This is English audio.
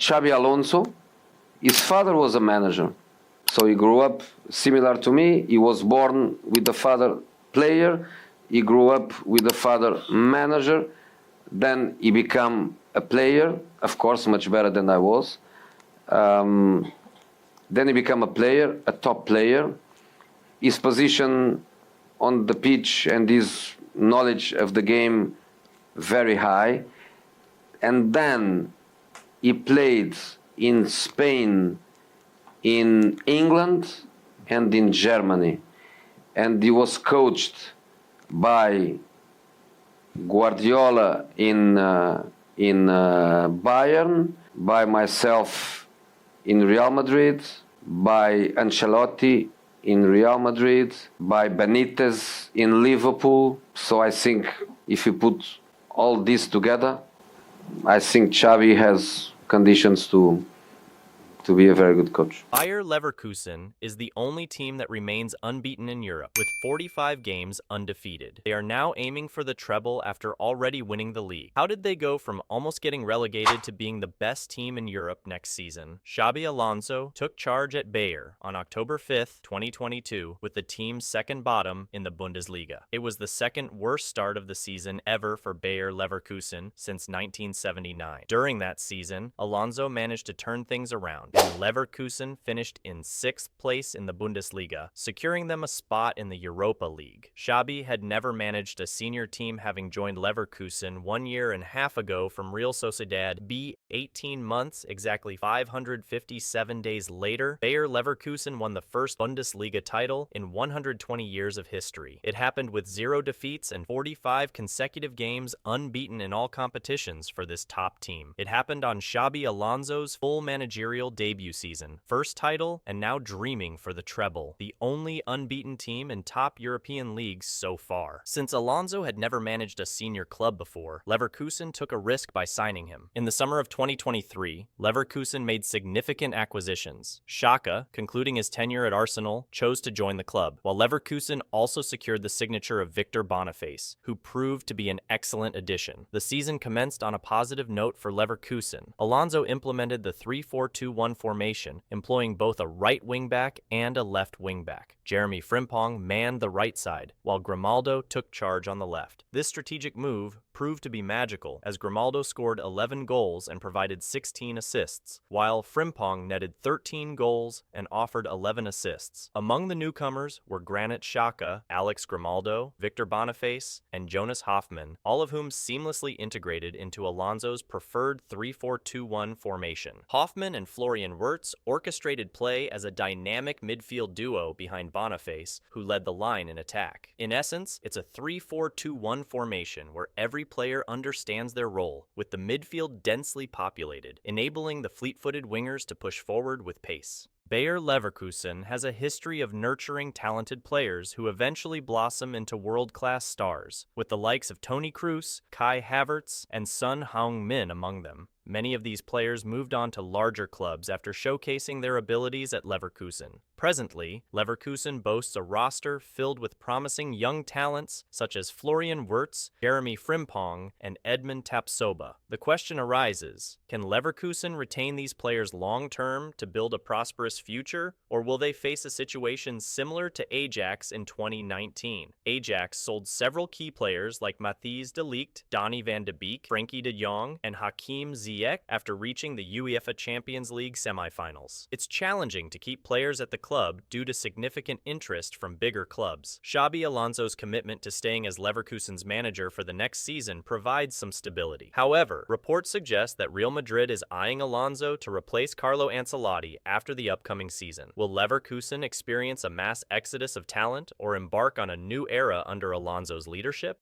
Xabi Alonso, his father was a manager. So he grew up similar to me. He was born with the father player. He grew up with the father manager. Then he became a player, of course, much better than I was. Then he became a player, a top player. His position on the pitch and his knowledge of the game very high. And then he played in Spain, in England, and in Germany. And he was coached by Guardiola in Bayern, by myself in Real Madrid, by Ancelotti in Real Madrid, by Benitez in Liverpool. So I think if you put all this together, I think Xavi has conditions to be a very good coach. Bayer Leverkusen is the only team that remains unbeaten in Europe, with 45 games undefeated. They are now aiming for the treble after already winning the league. How did they go from almost getting relegated to being the best team in Europe next season? Xabi Alonso took charge at Bayer on October 5th, 2022, with the team's second bottom in the Bundesliga. It was the second worst start of the season ever for Bayer Leverkusen since 1979. During that season, Alonso managed to turn things around, and Leverkusen finished in 6th place in the Bundesliga, securing them a spot in the Europa League. Xabi had never managed a senior team, having joined Leverkusen 1.5 years ago from Real Sociedad B. 18 months, exactly 557 days later, Bayer Leverkusen won the first Bundesliga title in 120 years of history. It happened with 0 defeats and 45 consecutive games unbeaten in all competitions for this top team. It happened on Xabi Alonso's full managerial debut season, first title, and now dreaming for the treble, the only unbeaten team in top European leagues so far. Since Alonso had never managed a senior club before, Leverkusen took a risk by signing him. In the summer of 2023, Leverkusen made significant acquisitions. Xhaka, concluding his tenure at Arsenal, chose to join the club, while Leverkusen also secured the signature of Victor Boniface, who proved to be an excellent addition. The season commenced on a positive note for Leverkusen. Alonso implemented the 3-4-2-1 formation, employing both a right wing-back and a left wing-back. Jeremy Frimpong manned the right side, while Grimaldo took charge on the left. This strategic move proved to be magical, as Grimaldo scored 11 goals and provided 16 assists, while Frimpong netted 13 goals and offered 11 assists. Among the newcomers were Granit Xhaka, Alex Grimaldo, Victor Boniface, and Jonas Hoffmann, all of whom seamlessly integrated into Alonso's preferred 3-4-2-1 formation. Hoffmann and Florian Wirtz orchestrated play as a dynamic midfield duo behind Boniface, who led the line in attack. In essence, it's a 3-4-2-1 formation where every player understands their role, with the midfield densely populated, enabling the fleet-footed wingers to push forward with pace. Bayer Leverkusen has a history of nurturing talented players who eventually blossom into world-class stars, with the likes of Toni Kroos, Kai Havertz, and Son Heung-min among them. Many of these players moved on to larger clubs after showcasing their abilities at Leverkusen. Presently, Leverkusen boasts a roster filled with promising young talents such as Florian Wirtz, Jeremy Frimpong, and Edmund Tapsoba. The question arises, can Leverkusen retain these players long-term to build a prosperous future, or will they face a situation similar to Ajax in 2019? Ajax sold several key players like Matthijs de Ligt, Donny van de Beek, Frenkie de Jong, and Hakim Ziyech after reaching the UEFA Champions League semifinals. It's challenging to keep players at the club due to significant interest from bigger clubs. Xabi Alonso's commitment to staying as Leverkusen's manager for the next season provides some stability. However, reports suggest that Real Madrid is eyeing Alonso to replace Carlo Ancelotti after the upcoming season. Will Leverkusen experience a mass exodus of talent or embark on a new era under Alonso's leadership?